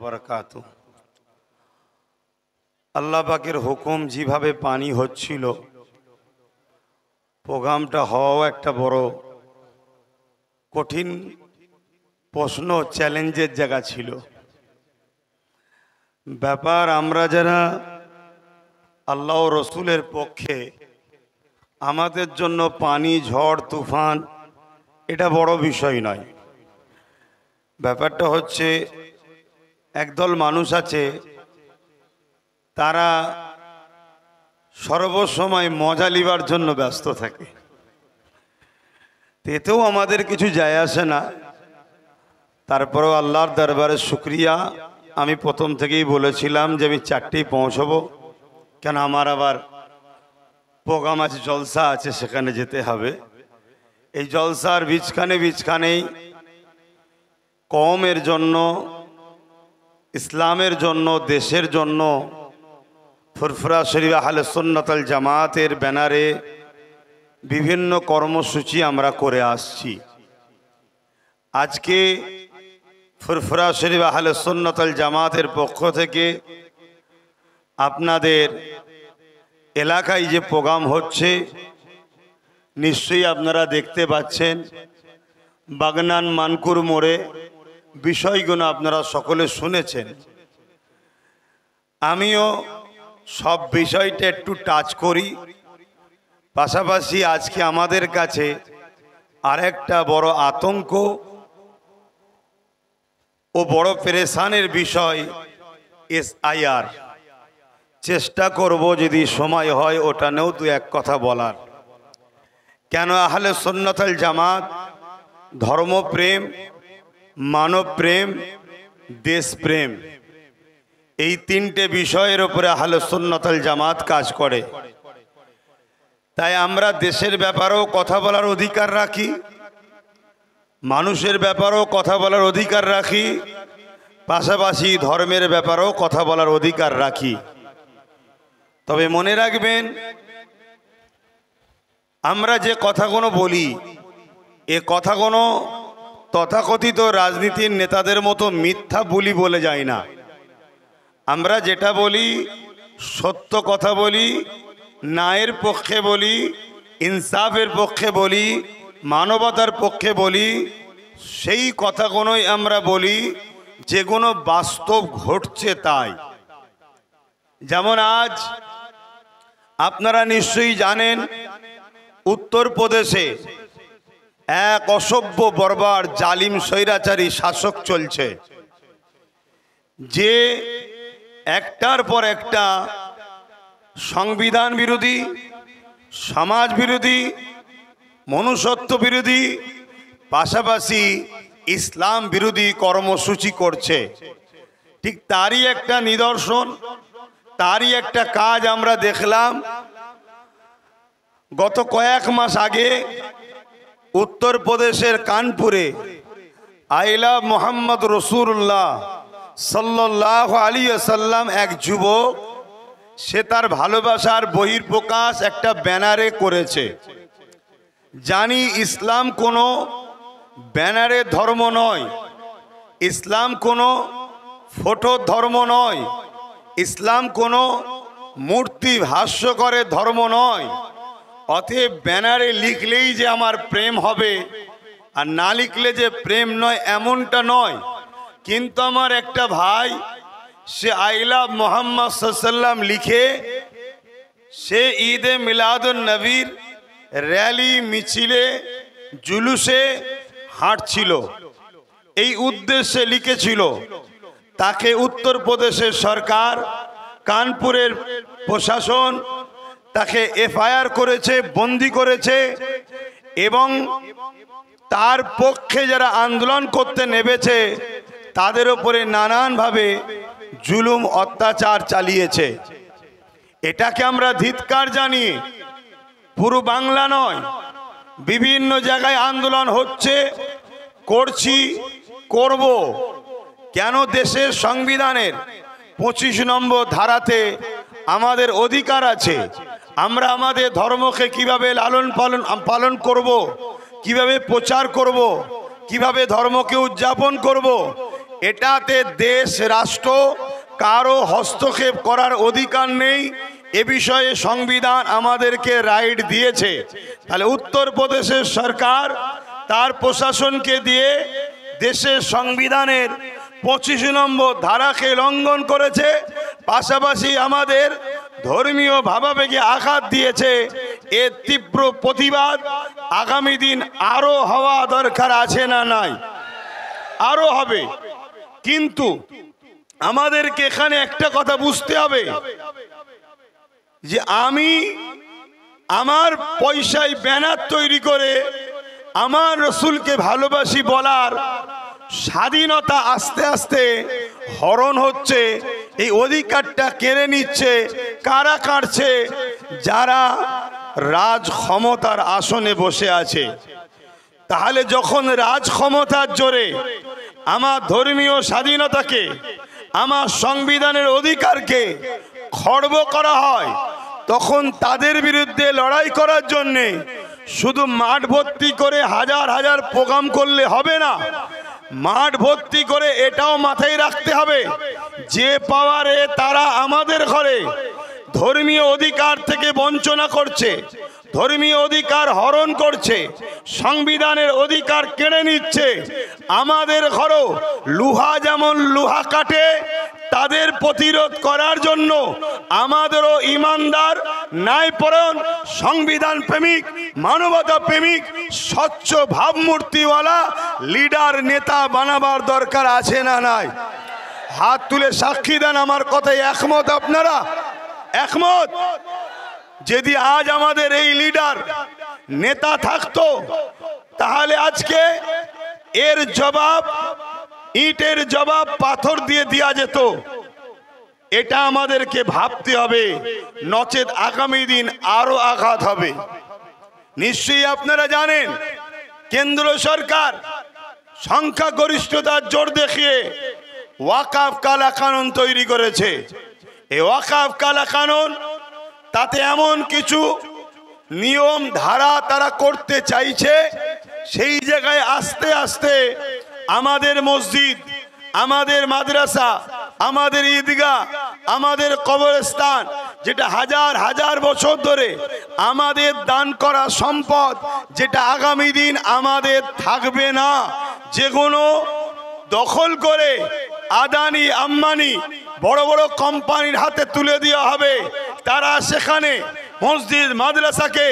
বারাকাতু। আল্লাহ পাকের হুকুম যেভাবে পানি হচ্ছিল, প্রোগ্রামটা হওয়াও একটা বড় কঠিন প্রশ্ন, চ্যালেঞ্জের জায়গা ছিল। ব্যাপার, আমরা যারা আল্লাহ ও রসুলের পক্ষে, আমাদের জন্য পানি, ঝড়, তুফান এটা বড় বিষয় নয়। ব্যাপারটা হচ্ছে, একদল মানুষ আছে, তারা সর্বসময় মজা লিবার জন্য ব্যস্ত থাকে। এতেও আমাদের কিছু যায় আসে না। তারপরেও আল্লাহর দরবারে শুকরিয়া। আমি প্রথম থেকেই বলেছিলাম যে আমি 4টেই পৌঁছবো, কেন আমার আবার প্রোগ্রাম আছে, জলসা আছে, সেখানে যেতে হবে। এই জলসার বীজখানেই কওমের জন্য, ইসলামের জন্য, দেশের জন্য ফুরফুরা শরীফ আহলে সুন্নাত ওয়াল জামাতের ব্যানারে বিভিন্ন কর্মসূচি আমরা করে আসছি। আজকে ফুরফুরা শরীফ আহলে সুন্নাত ওয়াল জামাতের পক্ষ থেকে আপনাদের এলাকায় যে প্রোগ্রাম হচ্ছে, নিশ্চয়ই আপনারা দেখতে পাচ্ছেন। বাগনান মানকুর মোড়ে বিষয়গুলো আপনারা সকলে শুনেছেন। আমিও সব বিষয়টা একটু টাচ করি। পাশাপাশি আজকে আমাদের কাছে আরেকটা বড় আতঙ্ক ও বড় পেরেশানের বিষয় SIR। চেষ্টা করব যদি সময় হয় ওটা নিয়েও দু এক কথা বলার। কেন আহলে সুন্নাত ওয়াল জামাত ধর্মপ্রেম, মানবপ্রেম, দেশপ্রেম, এই 3টে বিষয়ের উপরে আহলে সুন্নাত ওয়াল জামাত কাজ করে। তাই আমরা দেশের ব্যাপারেও কথা বলার অধিকার রাখি, মানুষের ব্যাপারেও কথা বলার অধিকার রাখি, পাশাপাশি ধর্মের ব্যাপারেও কথা বলার অধিকার রাখি। তবে মনে রাখবেন, আমরা যে কথাগুলো বলি, এ কথাগুলো তথাকথিত রাজনীতির নেতাদের মতো মিথ্যা বলি বলে যায় না। আমরা যেটা বলি সত্য কথা বলি, ন্যায়ের পক্ষে বলি, ইনসাফের পক্ষে বলি, মানবতার পক্ষে বলি। সেই কথাগুলোই আমরা বলি যেগুলো বাস্তব ঘটছে তাই। যেমন আজ আপনারা নিশ্চয়ই জানেন, উত্তরপ্রদেশে এক অসভ্য বর্বর জালিম স্বৈরাচারী শাসক চলছে, যে একটার পর একটা সংবিধান বিরোধী, সমাজ বিরোধী, মনুষ্যত্ব বিরোধী, পাশাপাশি ইসলাম বিরোধী কর্মসূচি করছে। ঠিক তারই একটা নিদর্শন, তারই একটা কাজ আমরা দেখলাম গত কয়েক মাস আগে উত্তরপ্রদেশের কানপুরে আইলা মোহাম্মদ রসুল্লাহ সাল্লাল্লাহু আলাইহি ওয়াসাল্লাম, এক যুবক, সে তার ভালোবাসার বহিঃপ্রকাশ একটা ব্যানারে করেছে। জানি ইসলাম কোনো ব্যানারের ধর্ম নয়, ইসলাম কোনো ফটোর ধর্ম নয়, ইসলাম কোনো মূর্তি ভাষ্যকরের ধর্ম নয়। অতএব ব্যানারে লিখলেই যে আমার প্রেম হবে আর না লিখলে যে প্রেম নয়, এমনটা নয়। কিন্তু আমার একটা ভাই, সে আই লাভ মোহাম্মদ সাল্লাম লিখে সে ঈদে মিলাদুন নবীর র্যালি, মিছিলে, জুলুসে হাঁটছিল, এই উদ্দেশ্যে লিখেছিল। তাকে উত্তরপ্রদেশের সরকার, কানপুরের প্রশাসন তাকে FIR করেছে, বন্দি করেছে, এবং তার পক্ষে যারা আন্দোলন করতে নেমেছে তাদের উপরে নানানভাবে জুলুম, অত্যাচার চালিয়েছে। এটাকে আমরা ধিক্কার জানিয়ে, পুরো বাংলা নয়, বিভিন্ন জায়গায় আন্দোলন হচ্ছে, করছি, করব। কেন? দেশের সংবিধানের 25 নম্বর ধারাতে আমাদের অধিকার আছে। আমরা আমাদের ধর্মকে কিভাবে লালন পালন করব, কিভাবে প্রচার করব, কিভাবে ধর্মকে উদযাপন করব, এটাতে দেশ রাষ্ট্র কারো হস্তক্ষেপ করার অধিকার নেই। এ বিষয়ে সংবিধান আমাদেরকে রাইট দিয়েছে। তাহলে উত্তরপ্রদেশের সরকার তার প্রশাসনকে দিয়ে দেশের সংবিধানের 25 নম্বর ধারাকে লঙ্ঘন করেছে, পাশাপাশি আমাদের ধর্মীয় ভাবাবেগে আঘাত দিয়েছে। এর তীব্র প্রতিবাদ আগামী দিন আরো হওয়া দরকার আছে না নাই? আরো হবে। কিন্তু আমাদেরকে এখানে একটা কথা বুঝতে হবে যে আমি আমার পয়সায় ব্যানার তৈরি করে আমার রসুলকে ভালোবাসি বলার স্বাধীনতা আস্তে আস্তে হরণ হচ্ছে। এই অধিকারটা কেড়ে নিচ্ছে কারা? কাটছে যারা রাজ ক্ষমতার আসনে বসে আছে। তাহলে যখন রাজ ক্ষমতার জোরে আমার ধর্মীয় স্বাধীনতাকে, আমার সংবিধানের অধিকারকে খর্ব করা হয়, তখন তাদের বিরুদ্ধে লড়াই করার জন্যে শুধু মাঠ ভর্তি করে হাজার হাজার প্রোগ্রাম করলে হবে না। মাঠ ভর্তি করে এটাও মাথায় রাখতে হবে যে পাওয়ারে তারা আমাদের ঘরে ধর্মীয় অধিকার থেকে বঞ্চনা করছে, ধর্মীয় অধিকার হরণ করছে, সংবিধানের অধিকার কেড়ে নিচ্ছে। আমাদের ঘরও লোহা যেমন লোহা কাটে, তাদের প্রতিরোধ করার জন্য আমাদেরও ইমানদার, ন্যায়পরায়ণ, সংবিধান প্রেমিক, মানবতা প্রেমিক, স্বচ্ছ ভাবমূর্তিওয়ালা লিডার, নেতা বানাবার দরকার আছে না নাই? হাত তুলে সাক্ষী দেন আমার কথায় একমত আপনারা? একমত? যদি আজ আমাদের এই লিডার নেতা থাকতো তাহলে আজকে এর জবাব, ইটের জবাব পাথর দিয়ে দেওয়া যেত। এটা আমাদেরকে ভাবতে হবে, নচেত আগামী দিন আরো আঘাত হবে। নিশ্চয়ই আপনারা জানেন কেন্দ্র সরকার সংখ্যাগরিষ্ঠতার জোর দেখিয়ে ওয়াকফ কালা কানুন তৈরি করেছে। এই ওয়াকফ কালা কানুন, তাতে এমন কিছু নিয়ম ধারা তারা করতে চাইছে, সেই জায়গায় আস্তে আস্তে আমাদের মসজিদ, আমাদের মাদ্রাসা, আমাদের ঈদগাহ, আমাদের কবরস্থান, যেটা হাজার হাজার বছর ধরে আমাদের দান করা সম্পদ, যেটা আগামী দিন আমাদের থাকবে না, যেগুলো দখল করে আদানি আম্বানি বড় বড় কোম্পানির হাতে তুলে দেওয়া হবে, তারা সেখানে মসজিদ মাদ্রাসাকে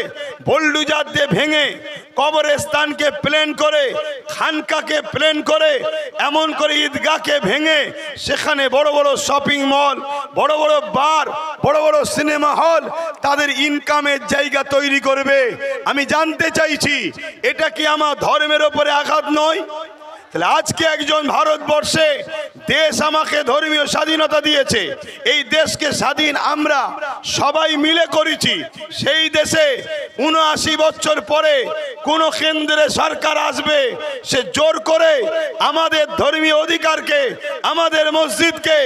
বুলডোজার দিয়ে ভেঙে, কবরস্থানকে প্লেন করে, খানকাকে প্লেন করে, এমন করে ঈদগাহকে ভেঙে সেখানে বড় বড় শপিং মল, বড় বড় বার, বড় বড় সিনেমা হল, তাদের ইনকামের জায়গা তৈরি করবে। আমি জানতে চাইছি এটা কি আমার ধর্মের ওপরে আঘাত নয়? তাহলে আজকে একজন ভারতবর্ষে দেশ আমাকে ধর্মীয় স্বাধীনতা দিয়েছে, এই দেশকে স্বাধীন আমরা সবাই মিলে করেছি। সেই দেশে ৭৯ বছর পরে কোন কেন্দ্রে সরকার আসবে, সে জোর করে আমাদের ধর্মীয় অধিকারকে, আমাদের মসজিদকে,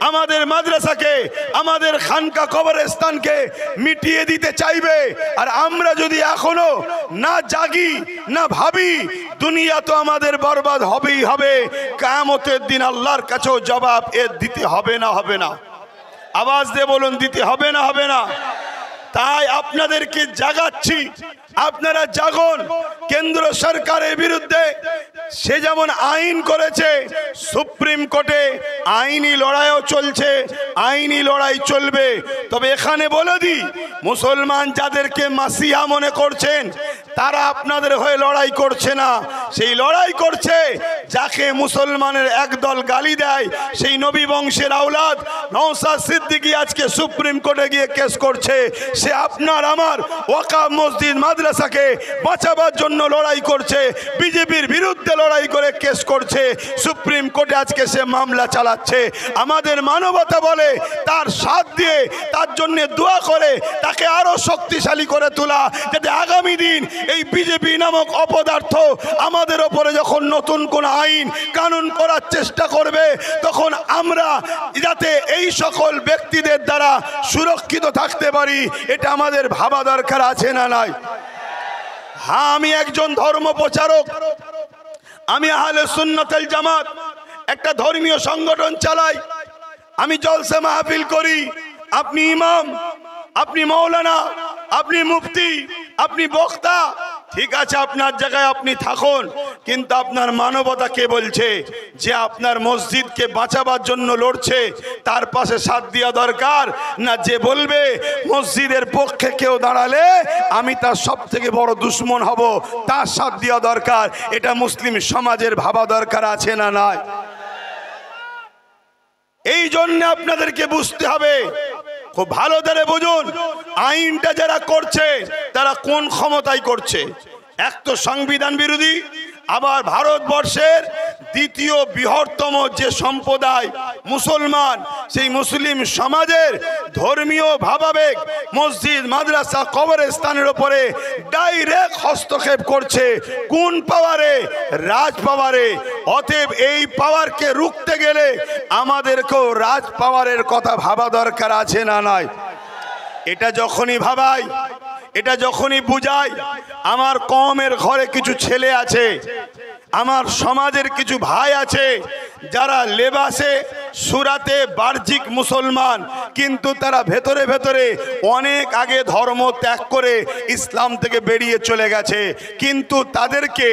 আমাদের মাদ্রাসাকে, আমাদের খানকা কবরস্থানকে মিটিয়ে দিতে চাইবে। আর আমরা যদি এখনো না জাগি, না ভাবি, দুনিয়া তো আমাদের বরবাদ হবেই হবে। কিয়ামতের দিন আল্লাহর কাছেও জবাব এর দিতে হবে না? হবে না? আওয়াজ দিয়ে বলুন, দিতে হবে না? হবে না? তাই আপনাদেরকে জাগাচ্ছি, আপনারা জাগুন। কেন্দ্র সরকারের বিরুদ্ধে সে যেমন আইন করেছে, সুপ্রিম কোর্টে আইনি লড়াইও চলছে, আইনি লড়াই চলবে। তবে এখানে বলে দিই, মুসলমান যাদেরকে মাসিহা মনে করছেন, তারা আপনাদের হয়ে লড়াই করছে না, সেই লড়াই করছে যাকে মুসলমানের একদল গালি দেয়, সেই নবী বংশের আওলাদ নওশাদ সিদ্দিকী আজকে সুপ্রিম কোর্টে গিয়ে কেস করছে। সে আপনার আমার ওয়াকফ মসজিদ মাদ্রাসাকে বাঁচাবার জন্য লড়াই করছে, বিজেপির বিরুদ্ধে লড়াই করে কেস করছে, সুপ্রিম কোর্টে আজকে সে মামলা চালাচ্ছে। আমাদের মানবতা বলে তার সাথ দিয়ে, তার জন্য দোয়া করে তাকে আরো শক্তিশালী করে তোলা, যাতে আগামী দিন এই বিজেপি নামক অপদার্থ আমাদের ওপরে যখন নতুন কোন আইন কানুন করার চেষ্টা করবে, তখন আমরা যাতে এই সকল ব্যক্তিদের দ্বারা সুরক্ষিত থাকতে পারি, এটা আমাদের ভাবা দরকার আছে না নাই? হ্যাঁ, আমি একজন ধর্ম প্রচারক, আমি আহলে সুন্নাত ওয়াল জামাত একটা ধর্মীয় সংগঠন চালাই, আমি জলসা মাহফিল করি, আপনি ইমাম, আপনি মৌলানা, আপনি মুফতি, আপনি বক্তা, ঠিক আছে আপনার জায়গায় আপনি থাকুন, কিন্তু আপনার মানবতা কে বলছে যে আপনার মসজিদকে বাঁচাবার জন্য লড়ছে তার পাশে সাথ দেওয়া দরকার? না যে বলবে মসজিদের পক্ষে কেউ দাঁড়ালে আমি তার সব থেকে বড় দুশ্মন হব, তার সাথ দেওয়া দরকার? এটা মুসলিম সমাজের ভাবা দরকার আছে না নাই? এই জন্য আপনাদেরকে বুঝতে হবে, খুব ভালো করে বুঝুন, আইনটা যারা করছে তারা কোন ক্ষমতায় করছে। এক তো সংবিধান বিরোধী, আবার ভারতবর্ষের দ্বিতীয় বৃহত্তম যে সম্প্রদায় মুসলমান, সেই মুসলিম সমাজের ধর্মীয় ভাবাবেগ মসজিদ, মাদ্রাসা, কবরস্থানের উপরে ডাইরেক্ট হস্তক্ষেপ করছে। কোন পাওয়ারে? রাজ পাওয়ারে। অতএব এই পাওয়ারকে রুখতে গেলে আমাদেরকেও রাজ পাওয়ারের কথা ভাবা দরকার আছে না নাই? এটা যখনই ভাবাই, এটা যখনই বুঝাই, আমার কওমের ঘরে কিছু ছেলে আছে, আমার সমাজের কিছু ভাই আছে যারা লেবাসে সুরাতে বাহ্যিক মুসলমান, কিন্তু তারা ভেতরে ভেতরে অনেক আগে ধর্ম ত্যাগ করে ইসলাম থেকে বেরিয়ে চলে গেছে। কিন্তু তাদেরকে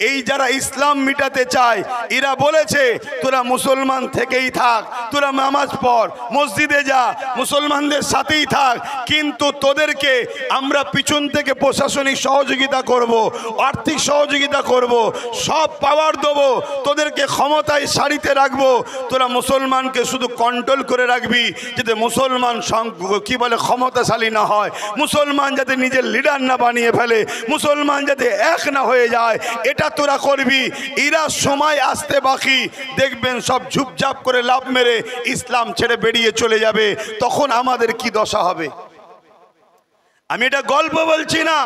এই যারা ইসলাম মিটাতে চায়, এরা বলেছে তোরা মুসলমান থেকেই থাক, তোরা নামাজ পড়, মসজিদে যা, মুসলমানদের সাথেই থাক, কিন্তু তোদেরকে আমরা পিছন থেকে প্রশাসনিক সহযোগিতা করব, আর্থিক সহযোগিতা করব, সব পাওয়ার দেবো, তোদেরকে ক্ষমতায় সারিতে রাখবো, তোরা মুসলমানকে শুধু কন্ট্রোল করে রাখবি যাতে মুসলমান কি বলে ক্ষমতাশালী না হয়, মুসলমান যাতে নিজের লিডার না বানিয়ে ফেলে, মুসলমান যাতে এক না হয়ে যায়, এটা তোরা করবি। এরা সময় আসতে বাকি, দেখবেন সব ঝুপঝাপ করে লাভ মেরে ইসলাম ছেড়ে বেরিয়ে চলে যাবে, তখন আমাদের কি দশা হবে? আমি এটা গল্প বলছি না।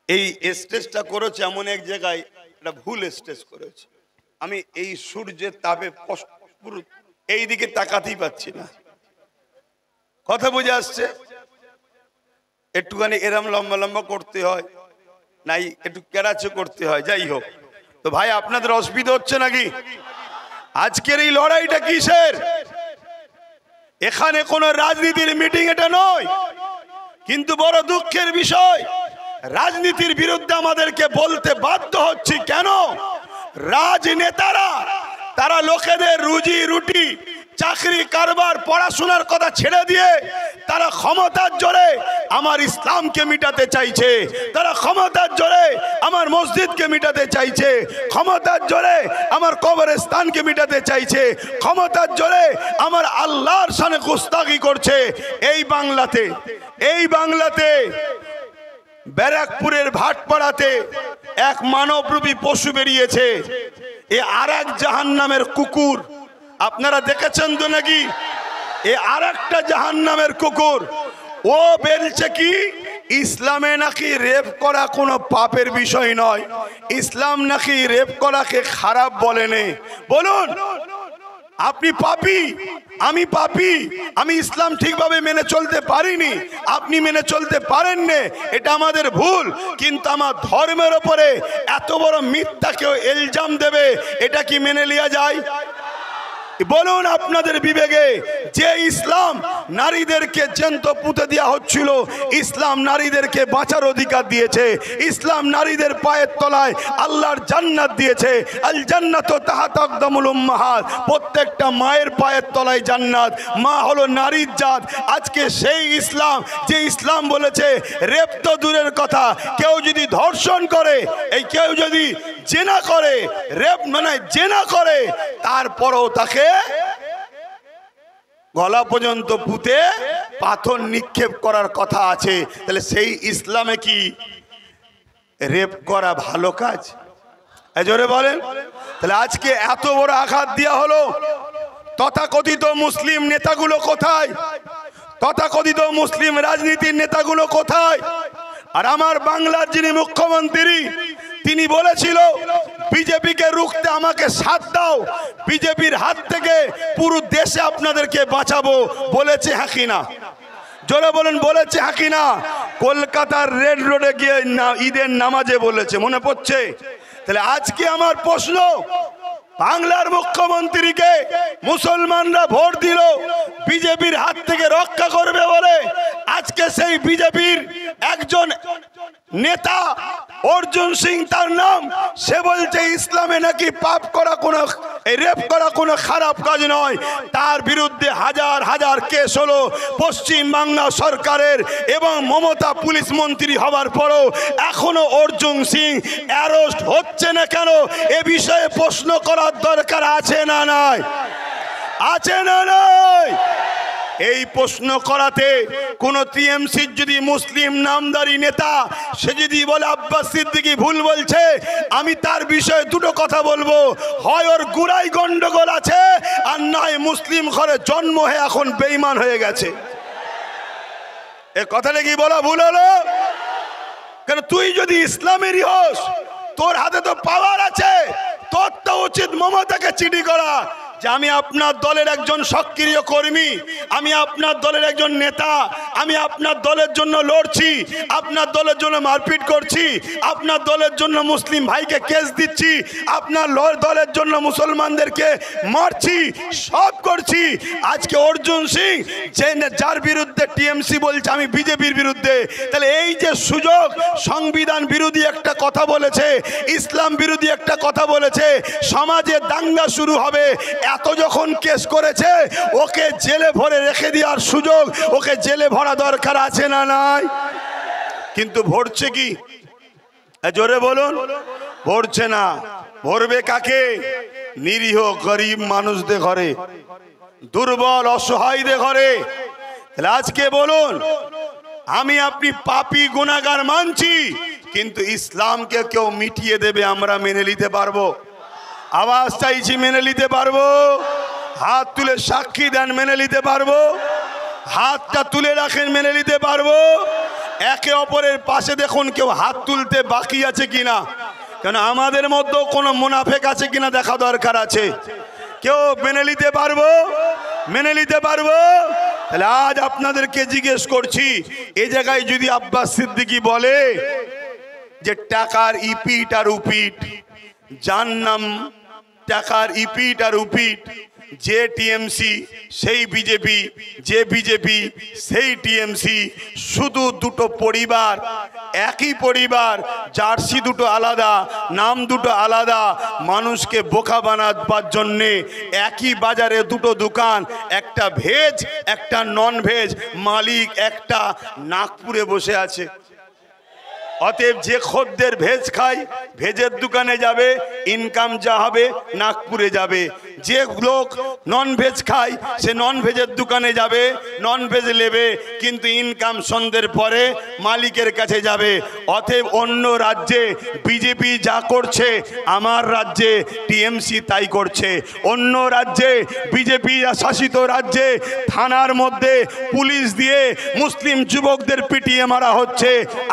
এই স্টেজটা করেছে এমন এক জায়গায়, এটা ভুল স্টেজ করেছে। আমি এই সূর্যের তাপে এই দিকে তাকাতেই পাচ্ছি না। কথা বুঝে আসছে? একটুখানি এরম লম্বা লম্বা করতে হয়, নাই একটু কেরাচে করতে হয়, যাই হোক। তো ভাই আপনাদের অসুবিধা হচ্ছে নাকি? আজকের এই লড়াইটা কিসের? এখানে কোনো রাজনীতির মিটিং এটা নয়, কিন্তু বড় দুঃখের বিষয় রাজনীতির বিরুদ্ধে আমাদেরকে বলতে বাধ্য হচ্ছি। কেন? রাজনেতারা তারা লোকেদের রুজি রুটি, চাকরি, কারবার, পড়াশোনার কথা ছেড়ে দিয়ে তারা ক্ষমতার জোরে আমার ইসলামকে মিটাতে চাইছে, তারা ক্ষমতার জোরে আমার মসজিদকে মিটাতে চাইছে, ক্ষমতার জোরে আমার কবরস্থানকে মিটাতে চাইছে, ক্ষমতার জোরে আমার আল্লাহর শানে গুস্তাখি করছে। এই বাংলাতে ব্যারাকপুরের ভাটপাড়াতে এক মানবরূপী পশু বেরিয়েছে, এ আর এক জাহান্নামের কুকুর। আপনারা দেখেছেন তো নাকি? এ আর একটা জাহান্নামের কুকুর। ও বলছে কি ইসলামে নাকি রেপ করা কোনো পাপের বিষয় নয়, ইসলাম নাকি রেপ করাকে খারাপ বলেনি। বলুন, আপনি পাপী, আমি পাপী, আমি ইসলাম ঠিকভাবে মেনে চলতে পারিনি, আপনি মেনে চলতে পারেননি, এটা আমাদের ভুল। কিন্তু আমার ধর্মের ওপরে এত বড় মিথ্যা কেউ ইলজাম দেবে, এটা কি মেনে নেওয়া যায়? বলুন আপনাদের বিবেকে, যে ইসলাম নারীদেরকে জ্যান্ত পুঁতে দেওয়া হচ্ছিল, ইসলাম নারীদেরকে বাঁচার অধিকার দিয়েছে, ইসলাম নারীদের পায়ের তলায় আল্লাহর জান্নাত দিয়েছে। আল জান্নাতু তাহতা আকদামুল উম্মাহাত, প্রত্যেকটা মায়ের পায়ের তলায় জান্নাত। মা হলো নারীর জাত। আজকে সেই ইসলাম, যে ইসলাম বলেছে রেপ তো দূরের কথা, কেউ যদি ধর্ষণ করে, এই কেউ যদি জেনা করে, রেপ মানে জেনা করে, তারপরও তাকে গলা পর্যন্ত পুঁতে পাথর নিক্ষেপ করার কথা আছে। তাহলে সেই ইসলামে কি রেপ করা ভালো কাজ? জোরে বলেন। তাহলে আজকে এত বড় আঘাত দেওয়া হলো, তথাকথিত মুসলিম নেতাগুলো কোথায়? তথাকথিত মুসলিম রাজনীতির নেতাগুলো কোথায়? আর আমার বাংলার যিনি মুখ্যমন্ত্রী, তিনি বলেছিল বিজেপিকে রুখতে আমাকে সাথ দাও, বিজেপির হাত থেকে পুরো দেশে আপনাদেরকে বাঁচাবো। বলেছে হ্যাঁ কি না? জোরে বলেন, বলেছে হ্যাঁ কি না? কলকাতার রেড রোডে গিয়ে ঈদের নামাজে বলেছে, মনে পড়ছে? তাহলে আজকে আমার প্রশ্ন, বাংলার মুখ্যমন্ত্রীকে মুসলমানরা ভোট দিল বিজেপির হাত থেকে রক্ষা করবে বলে। আজকে সেই বিজেপির একজন নেতা অর্জুন সিং তার নাম, সে বলছে ইসলামে নাকি পাপ করা কোনো, রেপ করা কোনো খারাপ কাজ নয়। তার বিরুদ্ধে হাজার হাজার কেস হলো পশ্চিম বাংলা সরকারের, এবং মমতা পুলিশ মন্ত্রী হবার পরও এখনো অর্জুন সিং অ্যারেস্ট হচ্ছে না কেন? এ বিষয়ে প্রশ্ন করার দরকার আছে না নাই? আছে না নাই? এই প্রশ্ন করাতে কোন টিএমসির যদি মুসলিম নামদারি নেতা সে যদি বলে আব্বাস সিদ্দিকী ভুল বলছে, আমি তার বিষয়ে দুটো কথা বলবো, হয় ওর গুড়াই গন্ডগোল আছে, আর নয় মুসলিম ঘরে জন্ম হয়ে এখন বেঈমান হয়ে গেছে। এ কথাটা কি বলা ভুল হলো? কেন তুই যদি ইসলামেরই হোস, তোর হাতে তো পাওয়ার আছে, তোর তো উচিত মমতাকে চিঠি করা যে আমি আপনার দলের একজন সক্রিয় কর্মী, আমি আপনার দলের একজন নেতা, আমি আপনার দলের জন্য লড়ছি, আপনার দলের জন্য মারপিট করছি, আপনার দলের জন্য মুসলিম ভাইকে কেস দিচ্ছি, আপনার দলের জন্য মুসলমানদেরকে মারছি, সব করছি। আজকে অর্জুন সিং যে যার বিরুদ্ধে টিএমসি বলছে আমি বিজেপির বিরুদ্ধে, তাহলে এই যে সুযোগ, সংবিধান বিরোধী একটা কথা বলেছে, ইসলাম বিরোধী একটা কথা বলেছে, সমাজে দাঙ্গা শুরু হবে, এত যখন কেস করেছে ওকে জেলে ভরে রেখে দেওয়ার সুযোগ, ওকে জেলে ভরা দরকার আছে না নাই? কিন্তু ভরছে কি? জোরে বলুন। ভরছে না। ভরবে কাকে? নিরীহ গরিব মানুষদের ঘরে, দুর্বল অসহায়দের ঘরে। আজকে বলুন, আমি আপনি পাপী গুনাহগার মানছি, কিন্তু ইসলামকে কেউ মিটিয়ে দেবে আমরা মেনে নিতে পারবো? আওয়াজ চাইছি, মেনে নিতে পারবো? হাত তুলে সাক্ষী দেন, মেনে নিতে পারবো? হাতটা তুলে রাখেন, মেনে নিতে পারবো? একে অপরের পাশে দেখুন কেউ হাত তুলতে বাকি আছে কিনা, কেন আমাদের মধ্যেও কোনো মুনাফেক আছে কিনা দেখা দরকার আছে। কেউ মেনে নিতে পারবো? মেনে নিতে পারবো? তাহলে আজ আপনাদেরকে জিজ্ঞেস করছি, এই জায়গায় যদি আব্বাস সিদ্দিকী বলে যে টাকার ইপিট আর উপিট, যার নাম টাকার ইপিট আর উপিট, যে টিএমসি সেই বিজেপি, যে বিজেপি সেই টিএমসি, শুধু দুটো পরিবার, একই পরিবার, জার্সি দুটো আলাদা, নাম দুটো আলাদা, মানুষকে বোকা বানাবার জন্যে একই বাজারে দুটো দোকান, একটা ভেজ একটা নন ভেজ, মালিক একটা নাগপুরে বসে আছে। অতএব যে খদ্দের ভেজ খায় ভেজের দোকানে যাবে, ইনকাম যা হবে নাগপুরে যাবে। যে লোক নন ভেজ খায় সে নন ভেজের দোকানে যাবে, নন ভেজ নেবে, কিন্তু ইনকাম সন্ধ্যের পরে মালিকের কাছে যাবে। অতএব অন্য রাজ্যে বিজেপি যা করছে আমার রাজ্যে টিএমসি তাই করছে। অন্য রাজ্যে বিজেপি শাসিত রাজ্যে থানার মধ্যে পুলিশ দিয়ে মুসলিম যুবকদের পিটিয়ে মারা হচ্ছে।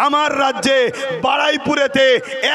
আমার রাজ্যে বারাইপুরেতে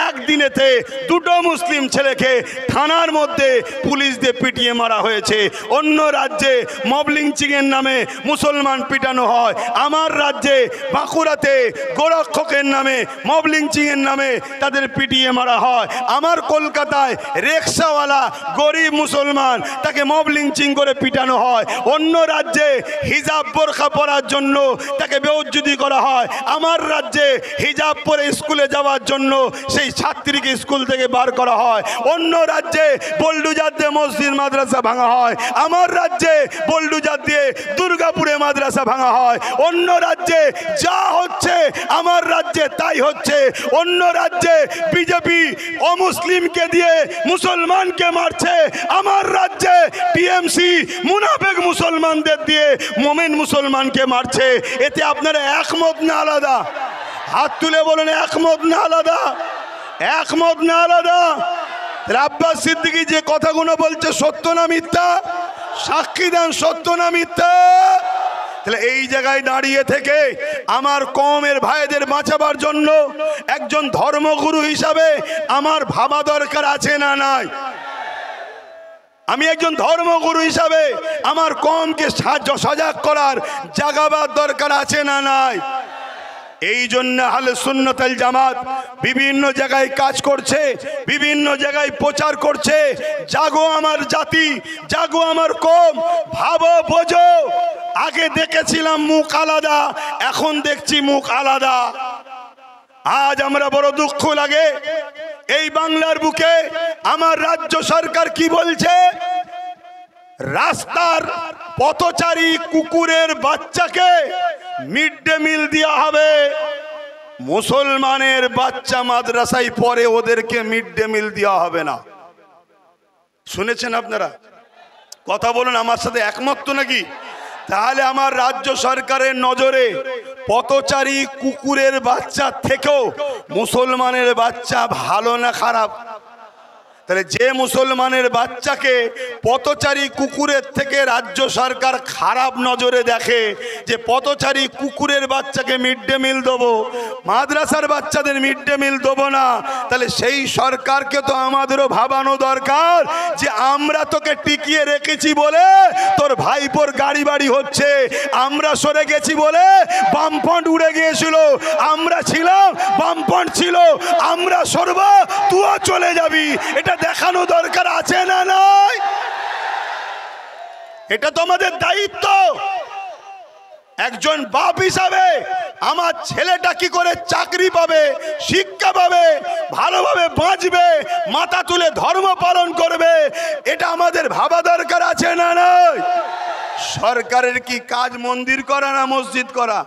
একদিনেতে দুটো মুসলিম ছেলেকে থানার মধ্যে পুলিশ দিয়ে পিটিয়ে মারা হয়েছে। অন্য রাজ্যে মব লিঞ্চিংয়ের নামে মুসলমান পিটানো হয়, আমার রাজ্যে বাঁকুড়াতে গোরক্ষকের নামে মব লিঞ্চিংয়ের নামে তাদের পিটিয়ে মারা হয়। আমার কলকাতায় রিকশাওয়ালা গরিব মুসলমান, তাকে মব লিঞ্চিং করে পিটানো হয়। অন্য রাজ্যে হিজাব বোরখা পরার জন্য তাকে বেউজ্জুদি করা হয়। আমার রাজ্যে হিজাব পরে স্কুলে যাওয়ার জন্য সেই ছাত্রীকে স্কুল থেকে বার করা হয়। অন্য রাজ্যে বোল্ডুজার দিয়ে মসজিদ মাদ্রাসা ভাঙা হয়, আমার রাজ্যে বোল্ডুজার দিয়ে দুর্গাপুরে মাদ্রাসা ভাঙা হয়। অন্য রাজ্যে যা হচ্ছে আমার রাজ্যে তাই হচ্ছে। অন্য রাজ্যে বিজেপি অমুসলিমকে দিয়ে মুসলমানকে মারছে, আমার রাজ্যে টিএমসি মুনাফেক মুসলমানদের দিয়ে মোমেন মুসলমানকে মারছে। এতে আপনারা একমত না আলাদা? হাত তুলে বলেন, একমত না আলাদা? একমত না আলাদা? আব্বাস সিদ্দিকী যে কথাগুলো বলছে সত্য না মিথ্যা? সাক্ষী দেন, সত্য না মিথ্যা? তাহলে এই জায়গায় দাঁড়িয়ে থেকে আমার কওমের ভাইদের বাঁচাবার জন্য একজন ধর্মগুরু হিসাবে আমার ভাবা দরকার আছে না নাই? আমি একজন ধর্মগুরু হিসাবে আমার কওমকে সজাগ করার জাগাবার দরকার আছে না নাই? এই জন্য আহলে সুন্নাত ওয়াল জামাত বিভিন্ন জায়গায় কাজ করছে, বিভিন্ন জায়গায় প্রচার করছে, জাগো আমার জাতি, জাগো আমার কওম, ভাবো বোঝো। আগে দেখেছিলাম মুখ আলাদা, এখন দেখছি মুখ আলাদা। আজ আমরা বড় দুঃখ লাগে, এই বাংলার বুকে আমার রাজ্য সরকার কি বলছে, রাস্তার পথচারী কুকুরের বাচ্চাকে মিড ডে মিল দেওয়া হবে। মুসলমানের বাচ্চা মাদ্রাসায় পড়ে, ওদেরকে মিড ডে মিল দেওয়া হবে না। শুনেছেন আপনারা? কথা বলুন, আমার সাথে একমত তো নাকি? তাহলে আমার রাজ্য সরকারের নজরে পথচারী কুকুরের বাচ্চা থেকেও মুসলমানের বাচ্চা ভালো না খারাপ? তাহলে যে মুসলমানের বাচ্চাকে পথচারী কুকুরের থেকে রাজ্য সরকার খারাপ নজরে দেখে, যে পথচারী কুকুরের বাচ্চাকে মিড ডে মিল দেবো, মাদ্রাসার বাচ্চাদের মিড ডে মিল দেবো না, তাহলে সেই সরকারকে তো আমাদেরও ভাবানো দরকার যে আমরা তোকে টিকিয়ে রেখেছি বলে তোর ভাইপোর গাড়ি বাড়ি হচ্ছে, আমরা সরে গেছি বলে বামফ্রন্ট উড়ে গিয়েছিল, আমরা ছিলাম বামফ্রন্ট ছিল, আমরা সরব তুইও চলে যাবি। এটা দেখানো দরকার আছে না নাই? এটা তো আমাদের দায়িত্ব। একজন বাপ হিসাবে আমার ছেলেটা কি করে চাকরি পাবে, শিক্ষা পাবে, ভালোভাবে বাঁচবে, মাথা তুলে ধর্ম পালন করবে, এটা আমাদের ভাবা দরকার আছে না নাই? সরকারের কি কাজ মন্দির করা না মসজিদ করা?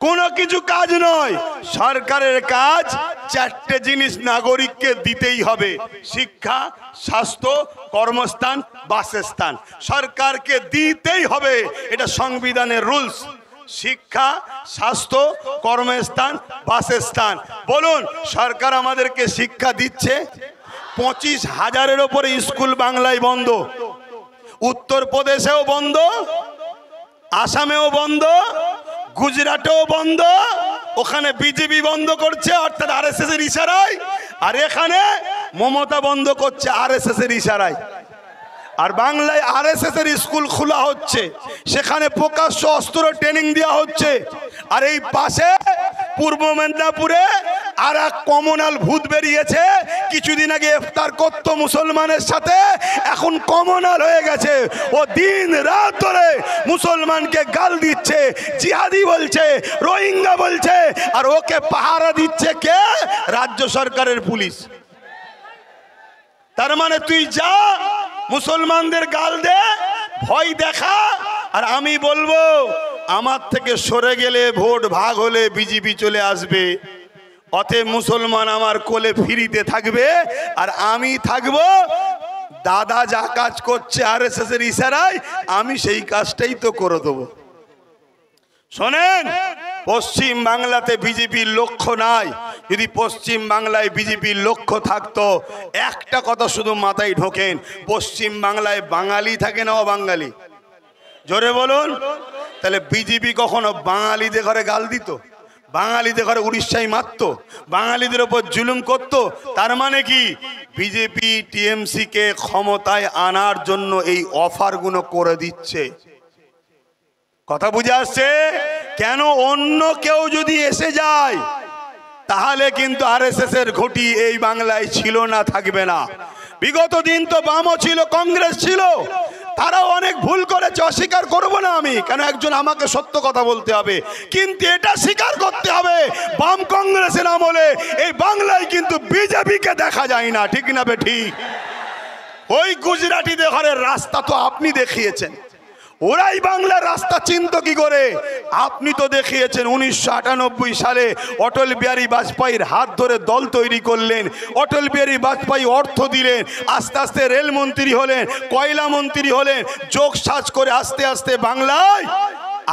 কোনো কিছু কাজ নয়। সরকারের কাজ চারটে জিনিস নাগরিককে দিতেই হবে: শিক্ষা, স্বাস্থ্য, কর্মস্থান, বাসস্থান। সরকারকে দিতেই হবে, এটা সংবিধানের রুলস। শিক্ষা, স্বাস্থ্য, কর্মস্থান, বাসস্থান। বলুন, সরকার আমাদেরকে শিক্ষা দিচ্ছে? 25,000-এর ওপরে স্কুল বাংলায় বন্ধ, উত্তরপ্রদেশেও বন্ধ, আসামেও বন্ধ, গুজরাটেও বন্ধ। ওখানে বিজেপি বন্ধ করছে, অর্থাৎ আরএসএস এর ইশারায়, আর এখানে মমতা বন্ধ করছে আরএসএস এর ইশারায়। আর বাংলায় আরএসএস এর স্কুল খোলা হচ্ছে, সেখানে প্রকাশ্য অস্ত্র ট্রেনিং দেওয়া হচ্ছে। আর এই পাশে পূর্ব মেদিনীপুরে আর এক কমনাল ভূত বেরিয়েছে, কিছুদিন আগে ইফতার করতো মুসলমানের সাথে, এখন কমনাল হয়ে গেছে। ও দিন রাত ধরে মুসলমানকে গাল দিচ্ছে, জিহাদি বলছে, রোহিঙ্গা বলছে, আর ওকে পাহারা দিচ্ছে কে? রাজ্য সরকারের পুলিশ। তার মানে তুই যা, মুসলমানদের গাল দে, ভয় দেখা, আর আমি বলবো আমার থেকে সরে গেলে ভোট ভাগ হলে বিজেপি চলে আসবে। অতএব মুসলমান আমার কোলে ফিরিতে থাকবে, আর আমি থাকবো। দাদা যা কাজ করছে আরএসএস এর ইশারায়, আমি সেই কাজটাই তো করে দেবো। শোনেন, পশ্চিম বাংলাতে বিজেপির লক্ষ্য নাই। যদি পশ্চিম বাংলায় বিজেপির লক্ষ্য থাকতো, একটা কথা শুধু মাথায় ঢোকেন, পশ্চিম বাংলায় বাঙালি থাকে না অবাঙালি? জোরে বলুন। তাহলে বিজেপি কখনো বাঙালিদের ঘরে গাল দিত? বাঙালিদের ঘরে উড়িষ্যায় মারত? বাঙালিদের ওপর জুলুম করত? তার মানে কি বিজেপি টিএমসি কে ক্ষমতায় আনার জন্য এই অফারগুলো করে দিচ্ছে? কথা বুঝে আসছে? কেন অন্য কেউ যদি এসে যায়, তাহলে কিন্তু আরএসএস এর ঘটি এই বাংলায় ছিল না, থাকবে না। বিগত দিন তো বামও ছিল, কংগ্রেস ছিল, তারাও অনেক ভুল করেছে, অস্বীকার করব না আমি। কেন? একজন আমাকে সত্য কথা বলতে হবে, কিন্তু এটা স্বীকার করতে হবে, বাম কংগ্রেসের আমলে এই বাংলায় কিন্তু বিজেপিকে দেখা যায় না। ঠিক না বে ঠিক? ওই গুজরাটিদের ঘরের রাস্তা তো আপনি দেখিয়েছেন, ওরাই বাংলার রাস্তা চিনত কি করে? আপনি তো দেখিয়েছেন। 1998 সালে অটল বিহারী বাজপেয়ীর হাত ধরে দল তৈরি করলেন, অটল বিহারী বাজপেয়ী অর্থ দিলেন, আস্তে আস্তে রেলমন্ত্রী হলেন, কয়লা মন্ত্রী হলেন, যোগ সাজ করে আস্তে আস্তে বাংলায়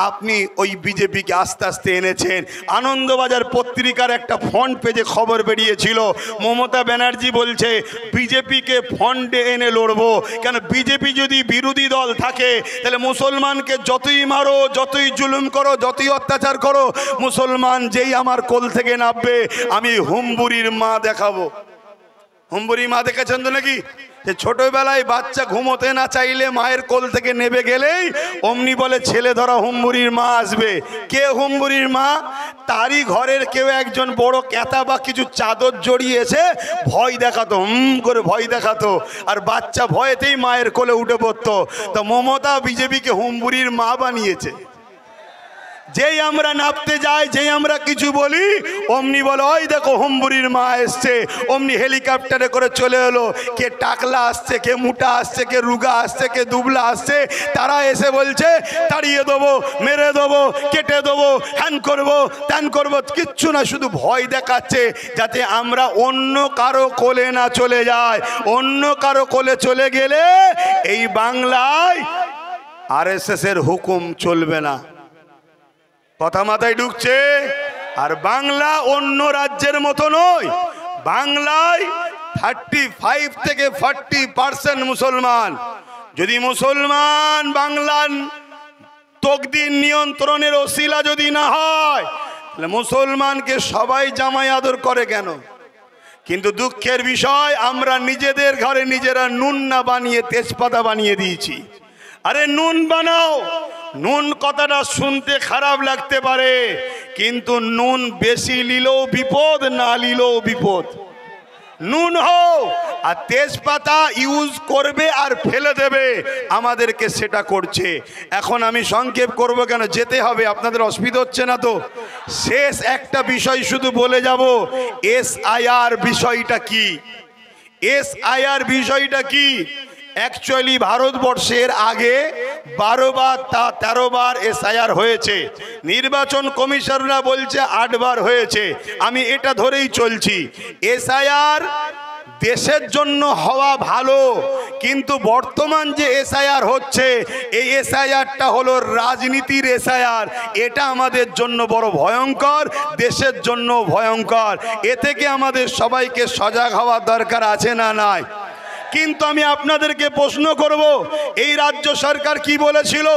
আপনি ওই বিজেপিকে আস্তে আস্তে এনেছেন। আনন্দবাজার পত্রিকার একটা ফ্রন্ট পেজে খবর বেরিয়েছিল, মমতা ব্যানার্জি বলছে বিজেপিকে ফ্রন্টে এনে লড়বো। কেন? বিজেপি যদি বিরোধী দল থাকে, তাহলে মুসলমানকে যতই মারো, যতই জুলুম করো, যতই অত্যাচার করো, মুসলমান যেই আমার কোল থেকে নামবে, আমি হুম্বুরির মা দেখাবো। হুম্বুরি মা দেখেছেন তো নাকি? যে ছোটবেলায় বাচ্চা ঘুমোতে না চাইলে মায়ের কোল থেকে নেবে গেলেই অমনি বলে ছেলে ধরা হুম্বুরির মা আসবে। কে হুম্বুরির মা? তারই ঘরের কেউ একজন বড় ক্যাতা বা কিছু চাদর জড়িয়েছে, ভয় দেখাতো, করে ভয় দেখাতো, আর বাচ্চা ভয়েতেই মায়ের কোলে উঠে পড়তো। তো মমতা বিজেপিকে হুম্বুরির মা বানিয়েছে। যেই আমরা নাপতে যাই, যেই আমরা কিছু বলি, অমনি বলে ওই দেখো হুম্বুরির মা এসছে। অমনি হেলিকপ্টারে করে চলে এলো। কে টাকলা আসছে, কে মোটা আসছে, কে রুগা আসছে, কে দুবলা আসছে, তারা এসে বলছে তাড়িয়ে দেবো, মেরে দেবো, কেটে দেবো, হ্যান করবো, ত্যান করবো। কিচ্ছু না, শুধু ভয় দেখাচ্ছে যাতে আমরা অন্য কারো কোলে না চলে যাই। অন্য কারো কোলে চলে গেলে এই বাংলায় আরএসএস এর হুকুম চলবে না। কথা মাথায় ঢুকছে? আর বাংলা অন্য রাজ্যের মতো নয়। বাংলায় 35 থেকে 40% মুসলমান। যদি মুসলমান বাংলার তকদির নিয়ন্ত্রণের ওসিলা যদি না হয়, তাহলে মুসলমানকে সবাই জামাই আদর করে কেন? কিন্তু দুঃখের বিষয়, আমরা নিজেদের ঘরে নিজেরা নুন না বানিয়ে তেজপাতা বানিয়ে দিয়েছি। আরে নুন বানাও। নুন কথাটা শুনতে খারাপ লাগতে পারে, কিন্তু নুন বেশি নিলেও বিপদ, না নিলেও বিপদ। নুন হোক আর তেজপাতা ইউজ করবে আর ফেলে দেবে, আমাদেরকে সেটা করছে। এখন আমি সংক্ষেপ করব কেন, যেতে হবে, আপনাদের অসুবিধা হচ্ছে না তো? শেষ একটা বিষয় শুধু বলে যাব, SIR বিষয়টা কি? SIR বিষয়টা কি? অ্যাকচুয়ালি ভারতবর্ষের আগে 12 বার 13 বার SIR হয়েছে। নির্বাচন কমিশনরা বলছে 8 বার হয়েছে। আমি এটা ধরেই চলছি। SIR দেশের জন্য হওয়া ভালো, কিন্তু বর্তমান যে SIR হচ্ছে, এই SIRটা হলো রাজনীতির SIR। এটা আমাদের জন্য বড় ভয়ঙ্কর, দেশের জন্য ভয়ঙ্কর। এ থেকে আমাদের সবাইকে সজাগ হওয়ার দরকার আছে না নাই? কিন্তু আমি আপনাদেরকে প্রশ্ন করব, এই রাজ্য সরকার কি বলেছিল?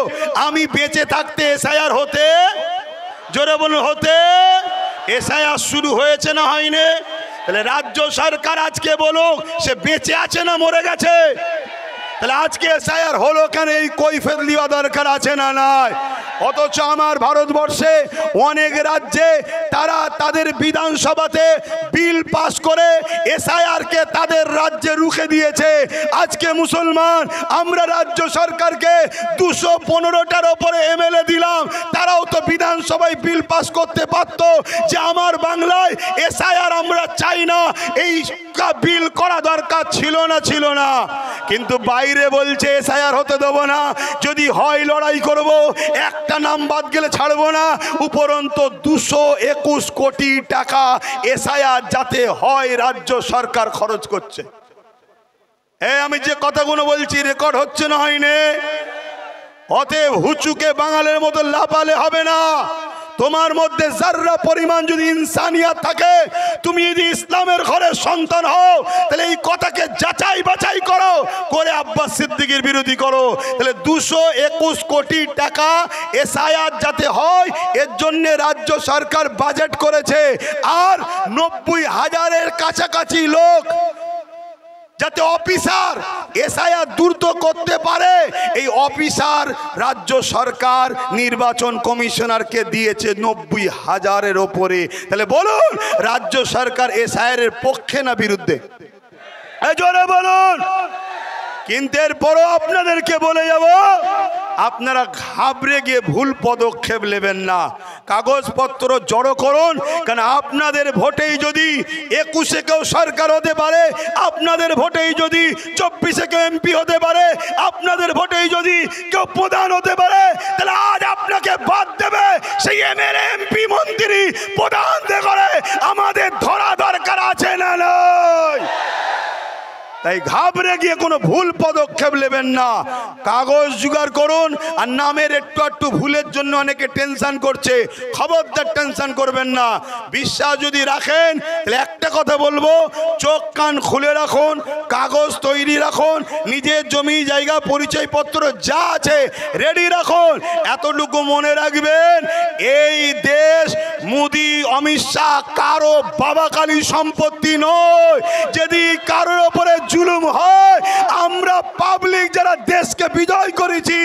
আমি বেঁচে থাকতে SIR হতে, জোরে বলুন, হতে। SIR শুরু হয়েছে না হয়নি? তাহলে রাজ্য সরকার আজকে বলুক সে বেঁচে আছে না মরে গেছে? তাহলে আজকে SIR হলো কেন, এই কৈফিয়ত দেওয়া দরকার আছে না নাই? অথচ আমার ভারতবর্ষে অনেক রাজ্যে তারা তাদের বিধানসভাতে বিল পাস করে SIR কে তাদের রাজ্যে রুখে দিয়েছে। আজকে মুসলমান আমরা রাজ্য সরকারকে 215টার ওপরে MLA দিলাম, তারাও তো বিধানসভায় বিল পাস করতে পারত যে আমার বাংলায় SIR আমরা চাই না, এই বিল করা দরকার ছিল না, ছিল না। কিন্তু বাইরে বলছে SIR হতে দেবো না, যদি হয় লড়াই করব, একটা নাম বাদ গেলে ছাড়বো না। উপরন্ত 221 কোটি টাকা SIR যাতে হয় রাজ্য সরকার খরচ করছে। আমি যে কথাগুলো বলছি রেকর্ড হচ্ছে না হয়নি? অতএব হুচুকে বাঙালের মতো লাপালে হবে না। তোমার মধ্যে যাররা পরিমাণ যদি ইনসানিয়াত থাকে, তুমি যদি ইসলামের ঘরের সন্তান হও, তাহলে এই কথাকে যাচাই বাছাই করো, করে আব্বাস সিদ্দিকীর বিরোধী করো। তাহলে 221 কোটি টাকা SIR যাতে হয়, এর জন্য রাজ্য সরকার বাজেট করেছে। আর 90,000-এর কাছাকাছি লোক যাতে অফিসার SIR দ্রুত করতে পারে, এই অফিসার রাজ্য সরকার নির্বাচন কমিশনারকে দিয়েছে 90,000-এর ওপরে। তাহলে বলুন, রাজ্য সরকার SIR এর পক্ষে না বিরুদ্ধে? জোরে বলুন। কিন্তু এরপরও আপনাদেরকে বলে যাব, আপনারা ঘাবড়ে গিয়ে ভুল পদক্ষেপ নেবেন না। কাগজপত্র জড়ো করুন, কারণ আপনাদের ভোটেই যদি 21-এ কেউ সরকার হতে পারে, আপনাদের ভোটেই যদি 24-এ কেউ MP হতে পারে, আপনাদের ভোটেই যদি কেউ প্রধান হতে পারে, তাহলে আজ আপনাকে বাদ দেবে সেই MLA MP মন্ত্রী প্রধান করে আমাদের ধরা দরকার আছে না নয়? তাই ঘাবড়ে গিয়ে কোনো ভুল পদক্ষেপ নেবেন না। কাগজ জোগাড় করুন। আর নামের একটু একটু ভুলের জন্য অনেকে টেনশন করছে, খবরদার টেনশন করবেন না। বিশ্বাস যদি রাখেন, তাহলে একটা কথা বলবো, চোখ কান খুলে রাখুন, কাগজ তৈরি রাখুন, নিজের জমি জায়গা পরিচয়পত্র যা আছে রেডি রাখুন। এতটুকু মনে রাখবেন, এই দেশ মোদি অমিত শাহ কারো বাবাকালী সম্পত্তি নয়। যদি কারোর ওপরে জুলুম হয়, আমরা পাবলিক যারা দেশকে বিজয় করেছি,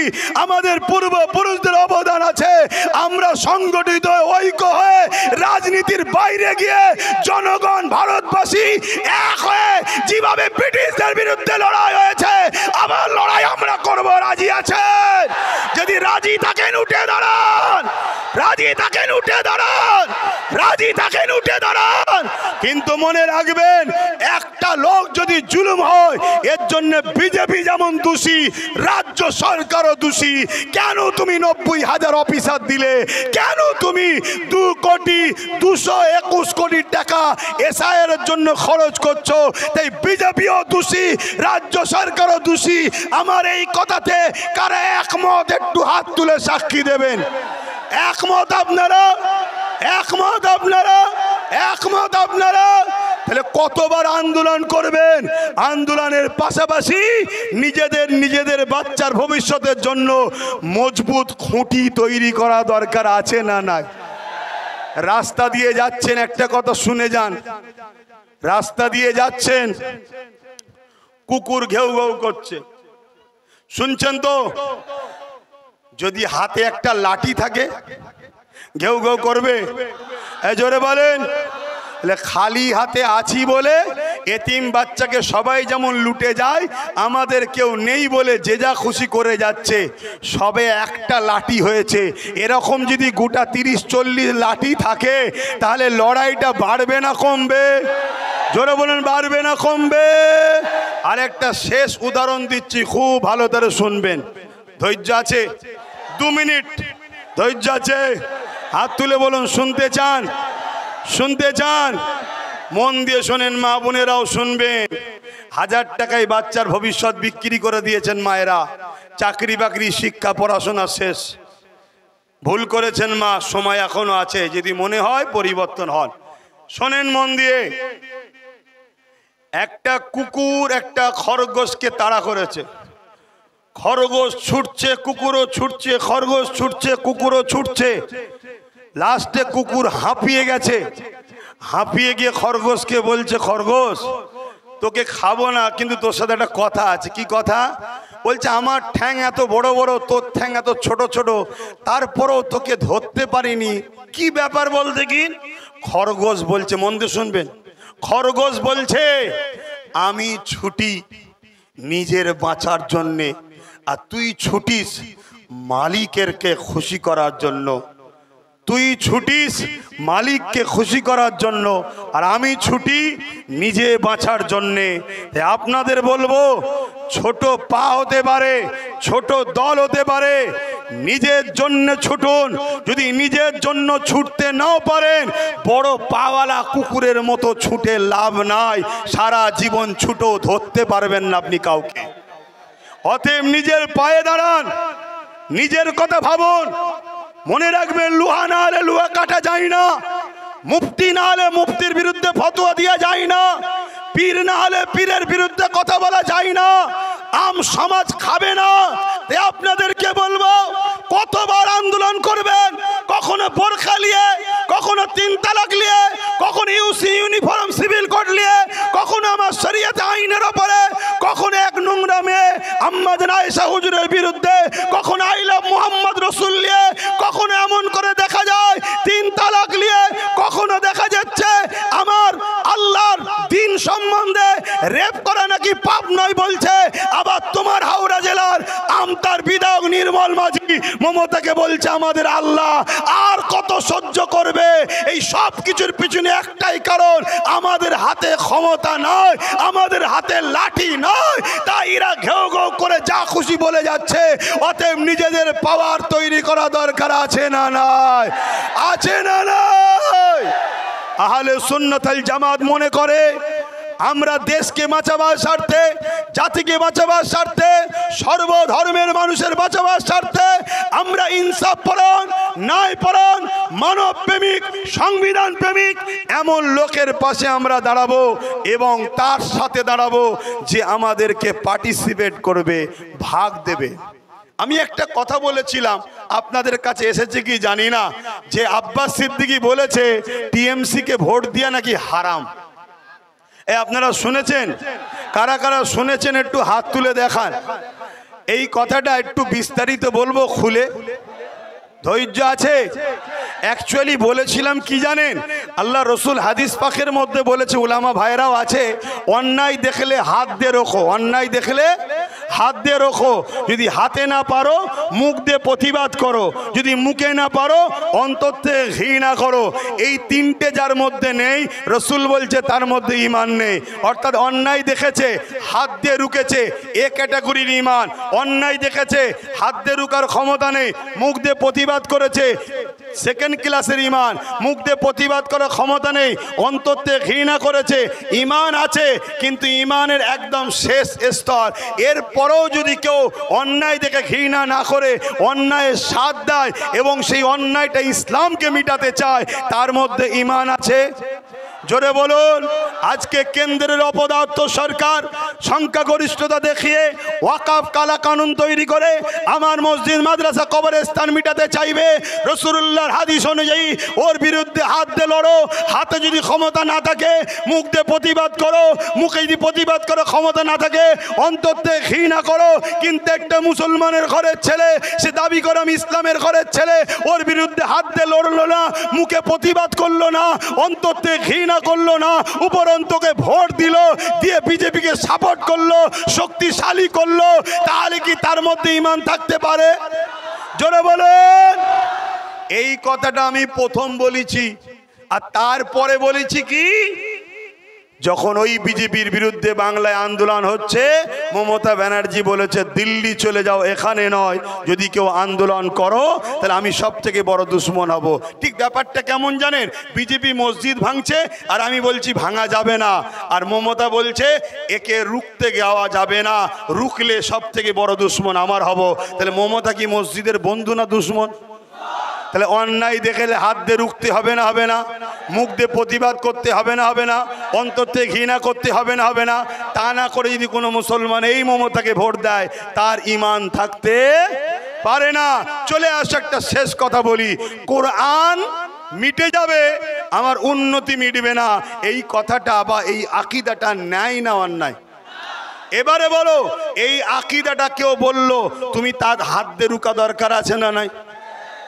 আমাদের পূর্বপুরুষদের অবদান আছে, আমরা সংগঠিত ঐক্য হয়ে রাজনীতির বাইরে গিয়ে জনগণ ভারতবাসী এক হয়ে যেভাবে ব্রিটিশদের বিরুদ্ধে লড়াই হয়েছে, আবার লড়াই আমরা করব। রাজি আছেন? যদি রাজি থাকেন উঠে দাঁড়ান, রাজি থাকেন উঠে দাঁড়ান, রাজি থাকেন উঠে দাঁড়ান। কিন্তু মনে রাখবেন, একটা লোক যদি জুলুম হয়, এর জন্য বিজেপি যেমন দোষী, রাজ্য সরকারও দোষী। কেন তুমি 90,000 অফিসার দিলে? কেন তুমি 2,221 কোটি টাকা এসআইআর এর জন্য খরচ করছো? তাই বিজেপিও দোষী, রাজ্য সরকারও দোষী। আমার এই কথাতে কারা একমত একটু হাত তুলে সাক্ষী দেবেন। একমত আপনারা? একমত আপনারা? একমত আপনারা? তাহলে কতবার আন্দোলন করবেন? আন্দোলনের পাশাপাশি নিজেদের বাচ্চার ভবিষ্যতের জন্য মজবুত খুঁটি তৈরি করা দরকার আছে না নাই? রাস্তা দিয়ে যাচ্ছেন, একটা কথা শুনে যান। রাস্তা দিয়ে যাচ্ছেন, কুকুর ঘেউ ঘেউ করছে, শুনছেন তো? যদি হাতে একটা লাঠি থাকে, ঘেউ ঘেউ করবে? জোরে বলেন। খালি হাতে আছি বলে এতিম বাচ্চাকে সবাই যেমন লুটে যায়, আমাদের কেউ নেই বলে যে যা খুশি করে যাচ্ছে। সবে একটা লাঠি হয়েছে, এরকম যদি গোটা 30-40 লাঠি থাকে, তাহলে লড়াইটা বাড়বে না কমবে? জোরে বলেন, বাড়বে না কমবে? আরেকটা শেষ উদাহরণ দিচ্ছি, খুব ভালো করে শুনবেন। ধৈর্য আছে? 2 মিনিট ধৈর্য আছে? হাত তুলে বলুন শুনতে চান? শুনতে চান? মন দিয়ে শোনেন, মা বোনেরাও শুনবেন। 1000 টাকায় বাচ্চার ভবিষ্যৎ বিক্রি করে দিয়েছেন মায়েরা। চাকরি বাকরি শিক্ষা পড়াশোনা শেষ। ভুল করেছেন মা, সময় এখনো আছে, যদি মনে হয় পরিবর্তন হন। শোনেন মন দিয়ে। একটা কুকুর একটা খরগোশকে তাড়া করেছে। খরগোশ ছুটছে, কুকুরও ছুটছে, খরগোশ ছুটছে, কুকুরও ছুটছে। লাস্টে কুকুর হাঁপিয়ে গেছে। হাঁপিয়ে গিয়ে খরগোশকে বলছে, খরগোশ তোকে খাবো না, কিন্তু তোর সাথে একটা কথা আছে। কি কথা? বলছে, আমার ঠ্যাং এত বড় বড়, তোর ঠ্যাং এত ছোট ছোট, তারপরেও তোকে ধরতে পারিনি, কি ব্যাপার বল দেখি। খরগোশ বলছে, মন দিয়ে শুনবেন, খরগোশ বলছে, আমি ছুটি নিজের বাঁচার জন্যে, আর তুই ছুটিস মালিকেরকে খুশি করার জন্য। তুই ছুটিস মালিককে খুশি করার জন্য, আর আমি ছুটি নিজে বাঁচার জন্যে। আপনাদের বলবো, ছোট পা হতে পারে, ছোট দল হতে পারে, নিজের জন্য ছুটুন। যদি নিজের জন্য ছুটতে নাও পারেন, বড় পাওয়ালা কুকুরের মতো ছুটে লাভ নাই। সারা জীবন ছুটো ধরতে পারবেন না আপনি কাউকে। অতএব নিজের পায়ে দাঁড়ান, নিজের কথা ভাবুন। মনে রাখবেন, লোহা না হলে লোহা কাটা যায় না, মুফতি না হলে মুফতির বিরুদ্ধে ফতোয়া দেওয়া যায় না, পীর না হলে পীরের বিরুদ্ধে কথা বলা যায় না, আম সমাজ খাবে না। তাই আপনাদেরকে বলবো, কতবার আন্দোলন করবেন? কখনো বোরখা নিয়ে, কখনো 3 তালাক নিয়ে, কখনো ইউসি ইউনিফর্ম সিভিল কোড নিয়ে, কখনো আমার শরীয়ত আইনের ওপরে, কখনো এক নোংরা মেয়ে আম্মাজান আয়েশা হুজুরের বিরুদ্ধে, কখনো আই লাভ মুহাম্মদ রাসূল নিয়ে, কখনো এমন করে দেখা যায় 3 তালাক নিয়ে, কখনো দেখা যাচ্ছে আমার আল্লাহর দিন সম্বন্ধে রেপ করা নাকি পাপ নয় বলছে। আবার তোমার হাওড়া জেলার আমতার বিধায়ক নির্মল মাঝি মমতাকে বলছে আমাদের আল্লাহ। আর কত সহ্য করবে? এই সব কিছুর পিছনে একটাই কারণ, আমাদের হাতে ক্ষমতা নয়, আমাদের হাতে লাঠি নয়। তাই এরা ঘেউ ঘেউ করে যা খুশি বলে যাচ্ছে। অতএব নিজেদের পাওয়ার তৈরি করা দরকার আছে না নাই? আছে না নাই? আহলে সুন্নাত ওয়াল জামাত মনে করে, আমরা দেশকে বাঁচাবার স্বার্থে, জাতিকে বাঁচাবার স্বার্থে, সর্বধর্মের মানুষের বাঁচাবার স্বার্থে আমরা ইনসাফ পরায়ণ, ন্যায় পরায়ণ, মানব প্রেমিক, সংবিধান প্রেমিক এমন লোকের পাশে আমরা দাঁড়াবো, এবং তার সাথে দাঁড়াবো যে আমাদেরকে পার্টিসিপেট করবে, ভাগ দেবে। আমি একটা কথা বলেছিলাম, আপনাদের কাছে এসেছে কি জানি না, যে আব্বাস সিদ্দিকী বলেছে টিএমসি কে ভোট দিয়া নাকি হারাম। আপনারা শুনেছেন? কারা কারা শুনেছেন একটু হাত তুলে দেখান। এই কথাটা একটু বিস্তারিত বলবো খুলে, ধৈর্য আছে? অ্যাকচুয়ালি বলেছিলাম কি জানেন, আল্লাহ রসুল হাদিস পাকের মধ্যে বলেছে, উলামা ভাইরাও আছে, অন্যায় দেখলে হাত দিয়ে রোখো, অন্যায় দেখলে হাত দিয়ে রোখো। যদি হাতে না পারো মুখ দিয়ে প্রতিবাদ করো, যদি মুখে না পারো অন্তর থেকে ঘৃণা করো। এই তিনটে যার মধ্যে নেই, রসুল বলছে তার মধ্যে ঈমান নেই। অর্থাৎ অন্যায় দেখেছে হাত দিয়ে রুকেছে, এ ক্যাটাগরির ঈমান। অন্যায় দেখেছে হাত দিয়ে রুকার ক্ষমতা নেই, মুখ দিয়ে প্রতিবাদ করেছে, সেকেন্ড ক্লাসের ঈমান। মুখ দিয়ে প্রতিবাদ করার ক্ষমতা নেই, অন্তর থেকে ঘৃণা করেছে। ঈমান আছে কিন্তু ঈমানের একদম শেষ স্তর। এরপরেও যদি কেউ অন্যায় দেখে ঘৃণা না করে অন্যায়ের সাথ দেয় এবং সেই অন্যায়টা ইসলামকে মিটাতে চায়, তার মধ্যে ঈমান আছে। জোরে বলুন। আজকে কেন্দ্রের অপদার্থ সরকার সংখ্যাগরিষ্ঠতা দেখিয়ে ওয়াকফ কালা কানুন তৈরি করে আমার মসজিদ মাদ্রাসা কবরস্থান মিটাতে চাইবে। রাসূলুল্লাহর হাদিস অনুযায়ী ওর বিরুদ্ধে হাত দিয়ে লড়ো। হাতে যদি ক্ষমতা না থাকে মুখ দিয়ে প্রতিবাদ করো, মুখে যদি প্রতিবাদ করো ক্ষমতা না থাকে অন্তর থেকে ঘৃণা করো। কিন্তু একটা মুসলমানের ঘরের ছেলে, সে দাবি করে আমি ইসলামের ঘরের ছেলে, ওর বিরুদ্ধে হাত দিয়ে লড়লো না, মুখে প্রতিবাদ করলো না, অন্তর থেকে ঘৃণা করলো না, উপরন্তকে ভোট দিল, দিয়ে বিজেপিকে সাপোর্ট করলো, শক্তিশালী করলো, তাহলে কি তার মধ্যে ঈমান থাকতে পারে? জোরে বলেন। এই কথাটা আমি প্রথম বলেছি। আর তারপরে বলেছি কি, যখন ওই বিজেপির বিরুদ্ধে বাংলায় আন্দোলন হচ্ছে, মমতা ব্যানার্জি বলেছে দিল্লি চলে যাও, এখানে নয়। যদি কেউ আন্দোলন করো তাহলে আমি সব থেকে বড় দুশ্মন হব। ঠিক ব্যাপারটা কেমন জানেন? বিজেপি মসজিদ ভাঙছে আর আমি বলছি ভাঙা যাবে না, আর মমতা বলছে একে রুখতে যাওয়া যাবে না, রুখলে সব থেকে বড় দুশ্মন আমার হব। তাহলে মমতা কি মসজিদের বন্ধু না দুশ্মন? তাহলে অন্যায় দেখলে হাত দিয়ে রুখতে হবে না, হবে না? মুখ দিয়ে প্রতিবাদ করতে হবে না, হবে না? অন্তর থেকে ঘৃণা করতে হবে না, হবে না? তা না করে যদি কোনো মুসলমান এই মমতাকে ভোট দেয়, তার ঈমান থাকতে পারে না। চলে আসে একটা শেষ কথা বলি, কোরআন মিটে যাবে, আমার উন্নতি মিটবে না, এই কথাটা বা এই আকীদাটা ন্যায় না অন্যায়? এবারে বলো, এই আকীদাটা কেউ বললো তুমি তার হাত দিয়ে রুকা দরকার আছে না নাই?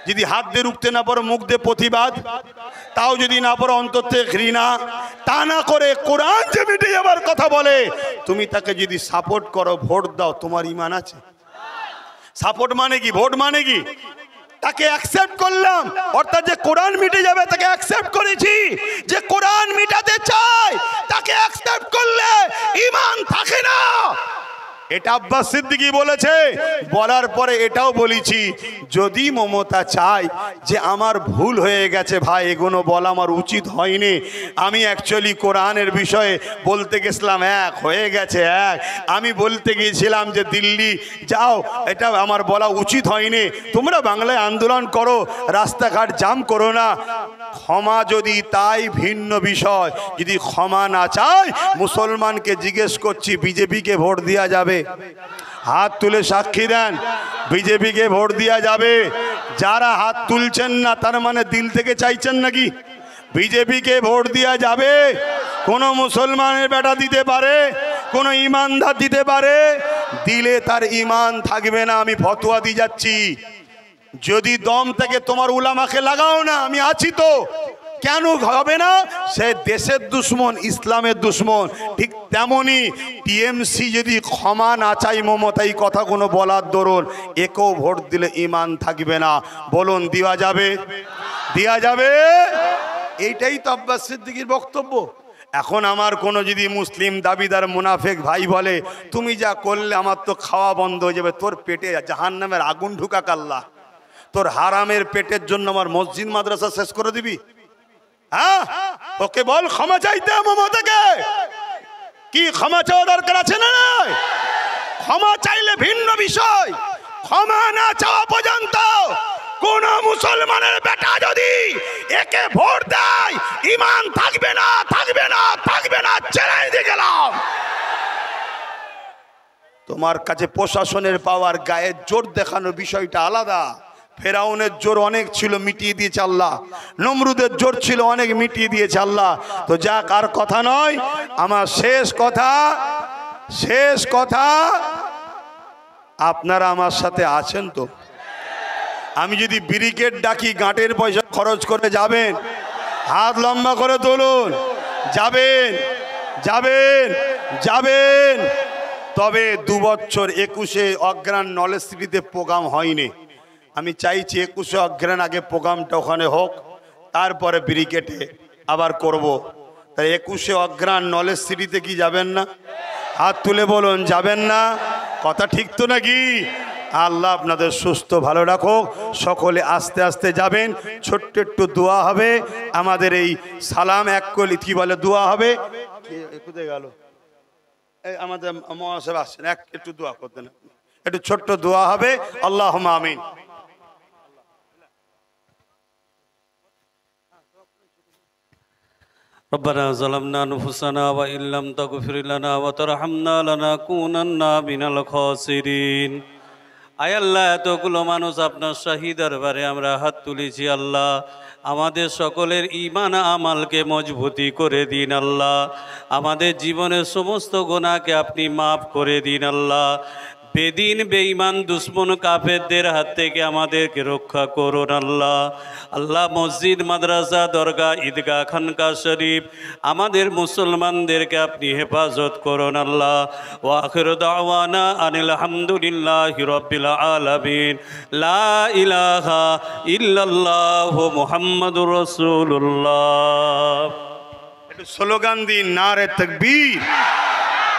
যদি হাত দিয়ে রুখতে না পারো মুখ দিয়ে প্রতিবাদ, তাও যদি না পারো অন্তর থেকে ঘৃণা, তা না করে কোরআন যে মিটে যাবার কথা বলে, তুমি তাকে যদি সাপোর্ট করো, ভোট দাও, তোমার ঈমান আছে? সাপোর্ট মানে কি? ভোট মানে কি? তাকে অ্যাকসেপ্ট করলাম, অর্থাৎ যে কোরআন মিটে যাবে তাকে অ্যাকসেপ্ট করেছি। যে কোরআন মিটাতে চায় তাকে অ্যাকসেপ্ট করলে ঈমান থাকে না। এটা আব্বাস সিদ্দিকী বলেছে। বলার পরে এটাও বলেছি, যদি মমতা চায় যে আমার ভুল হয়ে গেছে ভাই, এগুলো বলা আমার উচিত হয়নি, আমি অ্যাকচুয়ালি কোরআনের বিষয়ে বলতে গেছিলাম এক, হয়ে গেছে এক, আমি বলতে গিয়েছিলাম যে দিল্লি যাও, এটা আমার বলা উচিত হয়নি, তোমরা বাংলায় আন্দোলন করো, রাস্তাঘাট জাম করো না। ক্ষমা যদি তাই ভিন্ন বিষয়, যদি ক্ষমা না চায়, মুসলমানকে জিজ্ঞেস করছি বিজেপিকে ভোট দেওয়া যাবে? হাত তুলে সাক্ষী দেন, বিজেপিকে ভোট দেওয়া যাবে? যারা হাত তুলছেন না তার মানে দিল থেকে চাইছেন নাকি বিজেপিকে ভোট দেওয়া যাবে? কোনো মুসলমানের বেটা দিতে পারে, কোনো ইমানদার দিতে পারে, দিলে তার ঈমান থাকবে না। আমি ফতোয়া দিয়ে যাচ্ছি, যদি দম থেকে তোমার উলামাকে লাগাও না, আমি আছি তো, কেন হবে না? সে দেশের দুশ্মন, ইসলামের দুশ্মন। ঠিক তেমনি টিএমসি যদি ক্ষমা না চাই মমতা এই কথা কোনো বলার দরুন, একেও ভোট দিলে ঈমান থাকবে না। বলুন দেওয়া যাবে? দেওয়া যাবে? এইটাই তো আব্বাস সিদ্দিকীর বক্তব্য। এখন আমার কোনো যদি মুসলিম দাবিদার মুনাফেক ভাই বলে তুমি যা করলে আমার তো খাওয়া বন্ধ হয়ে যাবে, তোর পেটে জাহান্নামের আগুন ঢুকাক আল্লাহ, তোর হারামের পেটের জন্য আমার মসজিদ মাদ্রাসা শেষ করে দিবি? হ্যাঁ, ওকে বল ক্ষমা চাইতে মমতাকে। কি ক্ষমা চাওয়া দরকার আছে না? ক্ষমা চাইলে ভিন্ন বিষয়, ক্ষমা না চাওয়া পর্যন্ত কোন মুসলমানের বেটা যদি একে ভোট দেয় ঈমান থাকবে না, থাকবে না, থাকবে না। চ্যালেঞ্জ দিয়ে গেলাম। তোমার কাছে প্রশাসনের পাওয়ার, গায়ের জোর দেখানোর বিষয়টা আলাদা। ফেরাউনের জোর অনেক ছিল, মিটিয়ে দিয়েছে আল্লাহ। নমরুদের জোর ছিল অনেক, মিটিয়ে দিয়েছে আল্লাহ। তো যাক, আর কথা নয়, আমার শেষ কথা, আপনারা আমার সাথে আছেন তো? আমি যদি ব্রিগেড ডাকি, গাঁটের পয়সা খরচ করে যাবেন? হাত লম্বা করে তুলুন। যাবেন? তবে 2 বছর 21-এ অজ্ঞান নলেজ সিটিতে প্রোগ্রাম হয়নি। আমি চাইছি 21-এ অজ্ঞান আগে প্রোগ্রামটা ওখানে হোক, তারপরে ব্রিগেডে আবার করব। তাই 21-এ অজ্ঞান নলেজ সিটিতে কি যাবেন না? হাত তুলে বলুন, যাবেন না? কথা ঠিক তো নাকি? আল্লাহ আপনাদের সুস্থ ভালো রাখুক। সকলে আস্তে আস্তে যাবেন। ছোট্ট একটু দোয়া হবে। আমাদের এই সালাম এক কলি কি বলে দোয়া হবে। কোথায় গেল? এই আমাদের মহাসব আসছেন, একটু দোয়া করতেন, একটু ছোট্ট দোয়া হবে। আল্লাহুম্মা আমিন। ربنا ظلمنا أنفسنا وإن لم تغفر لنا وترحمنا لنكونن من الخاسرين। আয় আল্লাহ, এতগুলো মানুষ আপনার শাহী দরবারে আমরা হাত তুলেছি আল্লাহ, আমাদের সকলের ঈমান আমালকে মজবুতি করে দিন আল্লাহ। আমাদের জীবনের সমস্ত গুনাহকে আপনি মাফ করে দিন আল্লাহ। বেদিন বেঈমান দুশ্মন কাফেরদের হাত থেকে আমাদেরকে রক্ষা করুন আল্লাহ। আল্লাহ, মসজিদ, মাদ্রাসা, দরগা, ঈদগাহ, খানকা শরীফ আমাদের মুসলমানদেরকে আপনি হেফাজত করুন আল্লাহ। ওয়া আখিরু দাওয়ানা আনিল হামদুলিল্লাহি রাব্বিল আলামিন। লা ইলাহা ইল্লাল্লাহু মুহাম্মাদুর রাসূলুল্লাহ। একটু স্লোগান দিন, নারে তাকবীর।